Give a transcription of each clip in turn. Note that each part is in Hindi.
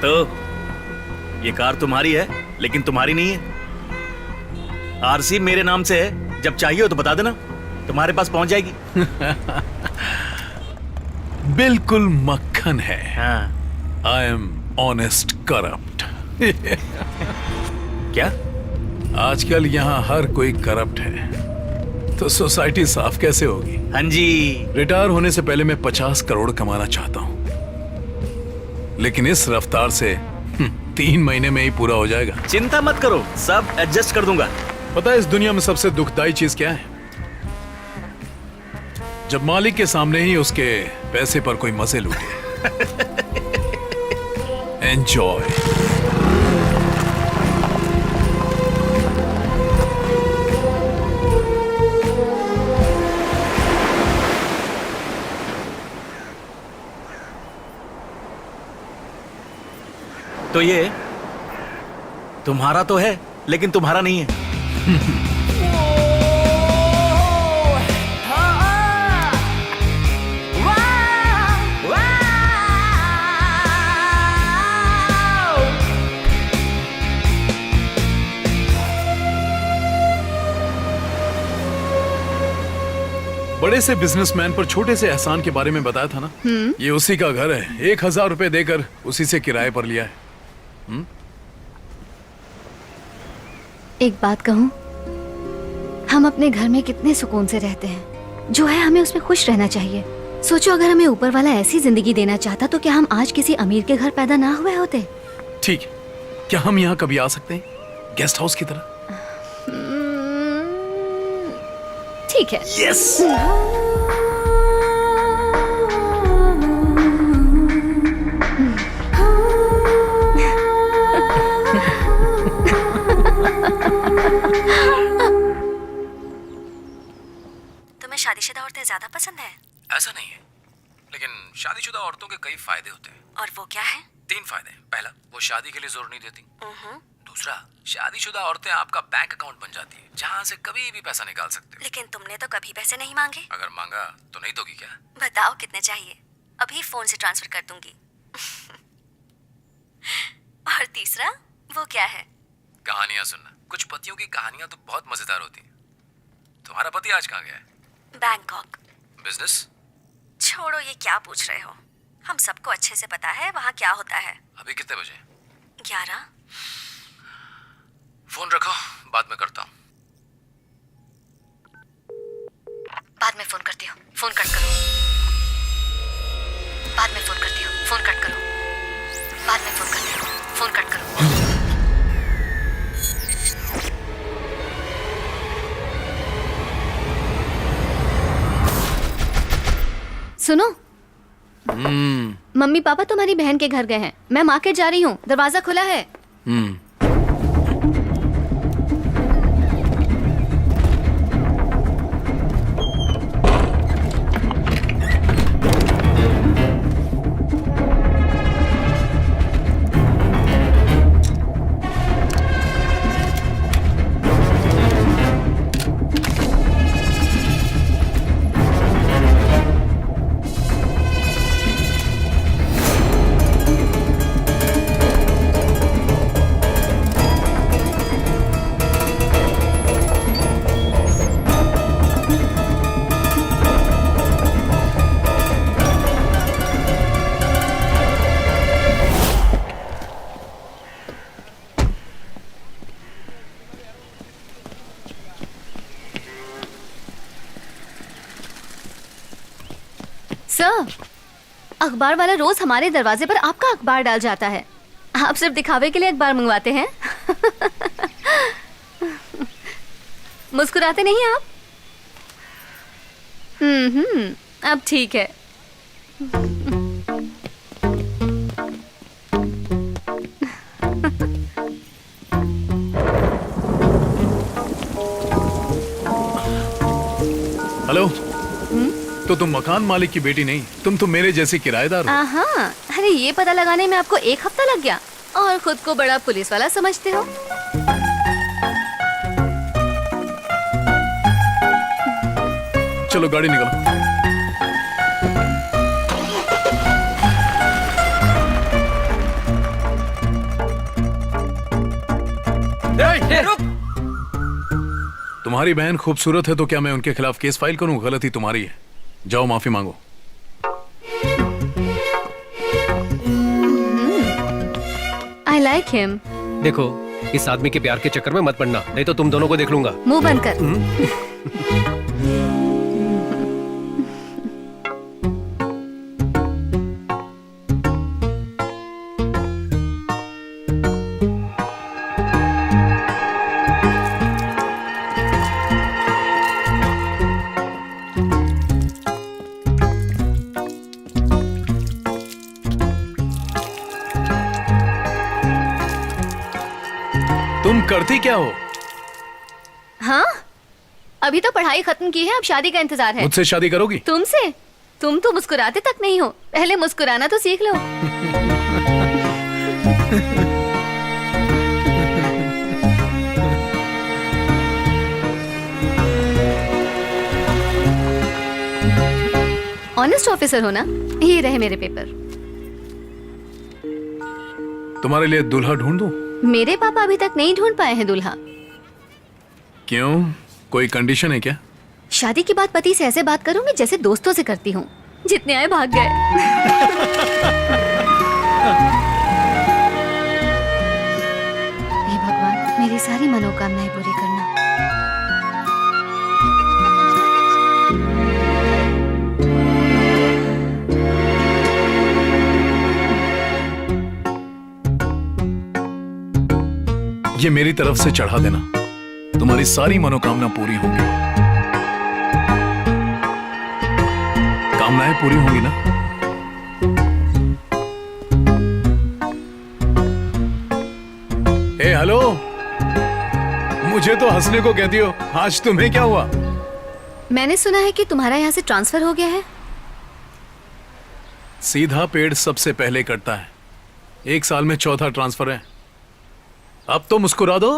तो ये कार तुम्हारी है, लेकिन तुम्हारी नहीं है। आरसी मेरे नाम से है, जब चाहिए हो तो बता देना, तुम्हारे पास पहुंच जाएगी। बिल्कुल मक्खन है। हाँ। I am honest corrupt. क्या? आजकल यहाँ हर कोई करप्ट है, तो सोसाइटी साफ कैसे होगी? हाँ जी। रिटायर होने से पहले मैं 50 करोड़ कमाना चाहता हूँ, लेकिन इस रफ्तार से 3 महीने में ही पूरा हो जाएगा। चिंता मत करो, सब एडजस्ट कर दूंगा। पता है इस दुनिया में सबसे दुखदाई चीज क्या है? जब मालिक के सामने ही उसके पैसे पर कोई मजे लूटे। एंजॉय। तो ये तुम्हारा तो है, लेकिन तुम्हारा नहीं है। बड़े से बिजनेसमैन पर छोटे से एहसान के बारे में बताया था ना। ये उसी का घर है। 1000 रुपए देकर उसी से किराए पर लिया है। एक बात कहूं, हम अपने घर में कितने सुकून से रहते हैं। जो है हमें उसमें खुश रहना चाहिए। सोचो अगर हमें ऊपर वाला ऐसी जिंदगी देना चाहता तो क्या हम आज किसी अमीर के घर पैदा ना हुए होते? ठीक है, क्या हम यहाँ कभी आ सकते हैं, गेस्ट हाउस की तरह? ठीक है। यस। तुम्हें शादीशुदा औरतें ज्यादा पसंद है? ऐसा नहीं है, लेकिन शादीशुदा औरतों के कई फायदे होते हैं। और वो क्या है? 3 फायदे। पहला, वो शादी के लिए जोर नहीं देती। दूसरा, शादीशुदा औरतें आपका बैंक अकाउंट बन जाती है, जहाँ से कभी भी पैसा निकाल सकते हो। लेकिन तुमने तो कभी पैसे नहीं मांगे। अगर मांगा तो नहीं दोगी क्या? बताओ कितने चाहिए, अभी फोन से ट्रांसफर कर दूंगी। और तीसरा, वो क्या है? कहानियां सुनना। कुछ पतियों की कहानियां तो बहुत मजेदार होती हैं। तुम्हारा पति आज कहाँ गया है? बैंकॉक। बिजनेस? छोड़ो, ये क्या पूछ रहे हो? हम सबको अच्छे से पता है वहाँ क्या होता है। अभी कितने बजे? 11। फोन रखो, बाद में करता हूँ। बाद में फोन करती हूँ, फोन कट करो। बाद में फोन करती हूँ, फोन कट करो। बाद में फोन करती हूँ, फोन कट करो। सुनो, मम्मी पापा तुम्हारी बहन के घर गए हैं। मैं मार्केट जा रही हूँ, दरवाजा खुला है। सर, अखबार वाला रोज हमारे दरवाजे पर आपका अखबार डाल जाता है। आप सिर्फ दिखावे के लिए अखबार मंगवाते हैं। मुस्कुराते नहीं आप? अब ठीक है। हेलो। तो तुम मकान मालिक की बेटी नहीं, तुम तो मेरे जैसी किराएदार हो। हाँ, अरे ये पता लगाने में आपको 1 हफ्ता लग गया और खुद को बड़ा पुलिस वाला समझते हो। चलो गाड़ी निकालो। तुम्हारी बहन खूबसूरत है तो क्या मैं उनके खिलाफ केस फाइल करूं? गलती तुम्हारी है। जाओ माफी मांगो। I like him. देखो, इस आदमी के प्यार के चक्कर में मत पड़ना, नहीं तो तुम दोनों को देख लूंगा। मुंह बंद कर। तुम करती क्या हो? हाँ, अभी तो पढ़ाई खत्म की है, अब शादी का इंतजार है। मुझसे शादी करोगी? तुमसे? तुम तो मुस्कुराते तक नहीं हो, पहले मुस्कुराना तो सीख लो। ऑनेस्ट ऑफिसर हो ना? ये रहे मेरे पेपर। तुम्हारे लिए दूल्हा ढूंढ दूं? मेरे पापा अभी तक नहीं ढूंढ पाए हैं दूल्हा। क्यों, कोई कंडीशन है क्या? शादी के बाद पति से ऐसे बात करूंगी जैसे दोस्तों से करती हूँ। जितने आए भाग गए। हे भगवान, मेरी सारी मनोकामनाएं पूरी करना। ये मेरी तरफ से चढ़ा देना, तुम्हारी सारी मनोकामना पूरी होंगी। कामनाएं पूरी होंगी ना? ए हेलो, मुझे तो हंसने को कहती हो, आज तुम्हें क्या हुआ? मैंने सुना है कि तुम्हारा यहाँ से ट्रांसफर हो गया है। सीधा पेड़ सबसे पहले कटता है। 1 साल में चौथा ट्रांसफर है। अब तो मुस्कुरा दो।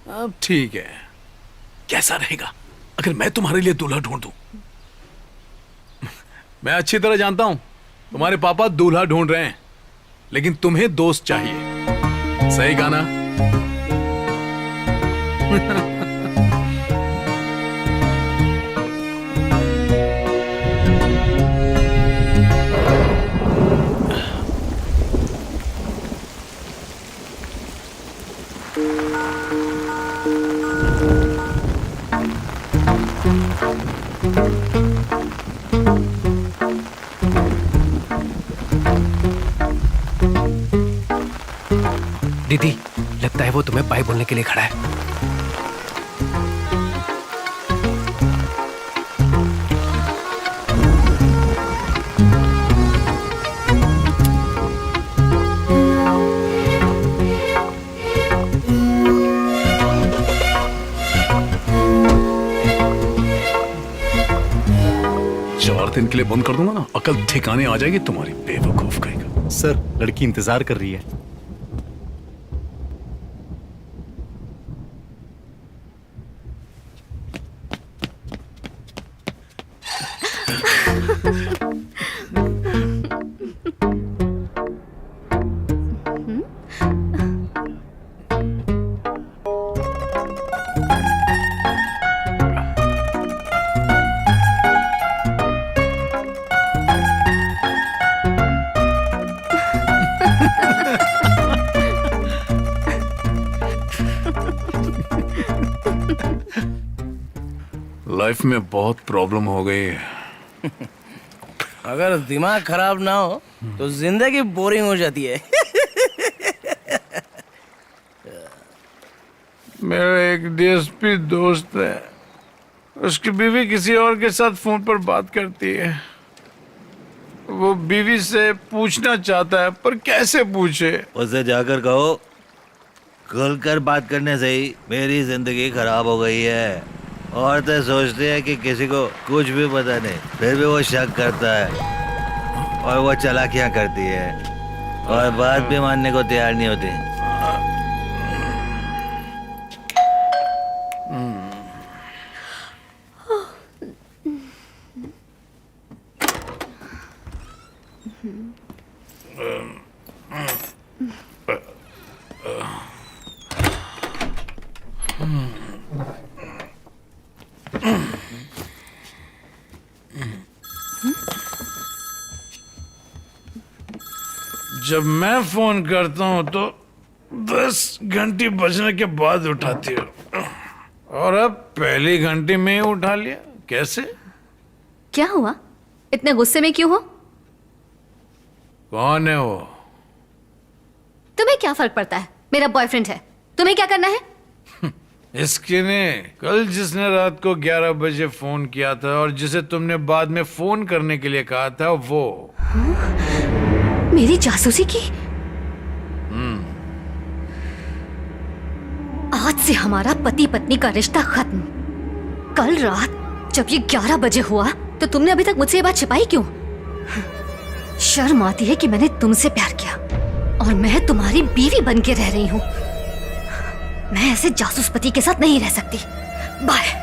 अब ठीक है, कैसा रहेगा अगर मैं तुम्हारे लिए दूल्हा ढूंढ दूं? मैं अच्छी तरह जानता हूं तुम्हारे पापा दूल्हा ढूंढ रहे हैं, लेकिन तुम्हें दोस्त चाहिए। सही कहा ना? दीदी, लगता है वो तुम्हें बाय बोलने के लिए खड़ा है। चार दिन के लिए बंद कर दूंगा ना, अकल ठिकाने आ जाएगी तुम्हारी, बेवकूफ कहेगा। सर, लड़की इंतजार कर रही है। लाइफ में बहुत प्रॉब्लम हो गई है। अगर दिमाग खराब ना हो तो जिंदगी बोरिंग हो जाती है। मेरा एक डीएसपी दोस्त है, उसकी बीवी किसी और के साथ फोन पर बात करती है। वो बीवी से पूछना चाहता है, पर कैसे पूछे? उसे जाकर कहो, खुलकर बात करने से ही मेरी जिंदगी खराब हो गई है। औरतें सोचती है कि किसी को कुछ भी पता नहीं, फिर भी वो शक करता है और वो चालाकियां करती है और बात भी मानने को तैयार नहीं होती। जब मैं फोन करता हूँ तो 10 घंटी बजने के बाद उठाती हो, और अब पहली घंटी में ही उठा लिया, कैसे? क्या हुआ? इतने गुस्से में क्यों हो? कौन है वो? तुम्हें क्या फर्क पड़ता है? मेरा बॉयफ्रेंड है, तुम्हें क्या करना है? इसके ने कल जिसने रात को 11 बजे फोन किया था और जिसे तुमने बाद में फोन करने के लिए कहा था, वो मेरी जासूसी की? आज से हमारा पति पत्नी का रिश्ता खत्म। कल रात जब ये 11 बजे हुआ तो तुमने अभी तक मुझसे ये बात छिपाई क्यों? शर्म आती है कि मैंने तुमसे प्यार किया और मैं तुम्हारी बीवी बन के रह रही हूं। मैं ऐसे जासूस पति के साथ नहीं रह सकती। बाय।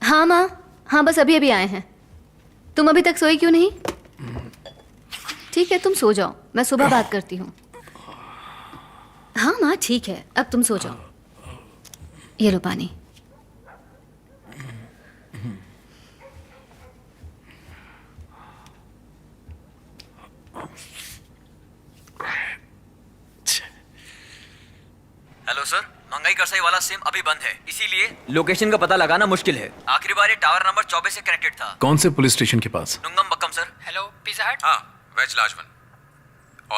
हाँ माँ, हाँ बस अभी अभी आए हैं। तुम अभी तक सोई क्यों नहीं? ठीक है तुम सो जाओ, मैं सुबह बात करती हूँ। हाँ माँ ठीक है, अब तुम सो जाओ। ये लो पानी। हेलो सर, महंगाई करसाई वाला सिम अभी बंद है, इसीलिए लोकेशन का पता लगाना मुश्किल है। आखिरी बार ये टावर नंबर 24 से कनेक्टेड था। कौन से पुलिस स्टेशन के पास? Nungambakkam sir. Hello Pizza Hut. हाँ, veg large one,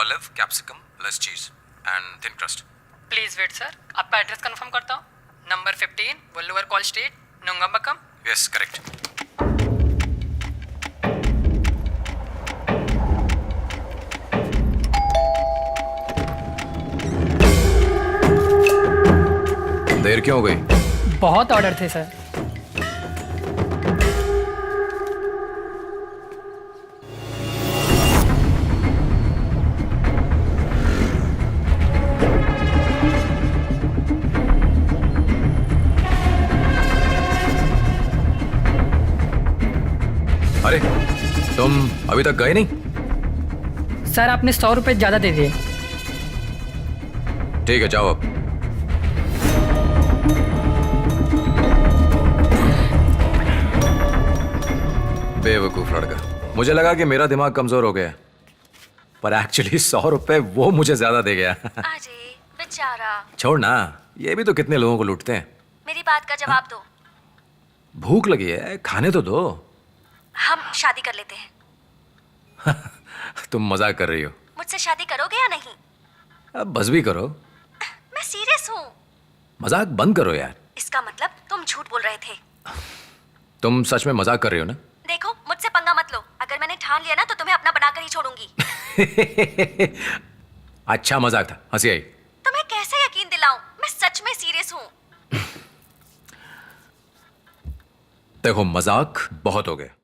olive, capsicum, less cheese and thin crust. Please wait sir, आपका एड्रेस कंफर्म करता हूँ। नंबर 15 वल्लुवर कॉल स्ट्रीट, नुंगम्बक्कम। Yes, correct. देर क्यों हो गई? बहुत ऑर्डर थे सर। अरे तुम अभी तक गए नहीं? सर आपने 100 रुपए ज्यादा दे दिए। ठीक है जाओ अब। बेवकूफ लड़का, मुझे लगा कि मेरा दिमाग कमजोर हो गया, पर एक्चुअली 100 रुपए वो मुझे ज्यादा दे गया। अरे बेचारा। छोड़ ना, ये भी तो कितने लोगों को लूटते हैं। मेरी बात का जवाब दो। भूख लगी है, खाने तो दो। हम शादी कर लेते हैं। तुम मजाक कर रही हो? मुझसे शादी करोगे या नहीं? अब बस भी करो। मैं सीरियस हूँ। मजाक बंद करो यार। इसका मतलब तुम झूठ बोल रहे थे। तुम सच में मजाक कर रही हो ना? देखो मुझसे पंगा मत लो, अगर मैंने ठान लिया ना तो तुम्हें अपना बनाकर ही छोड़ूंगी। अच्छा मजाक था, हंसी आई। तुम्हें कैसे यकीन दिलाऊं, मैं सच में सीरियस हूँ। देखो मजाक बहुत हो गया।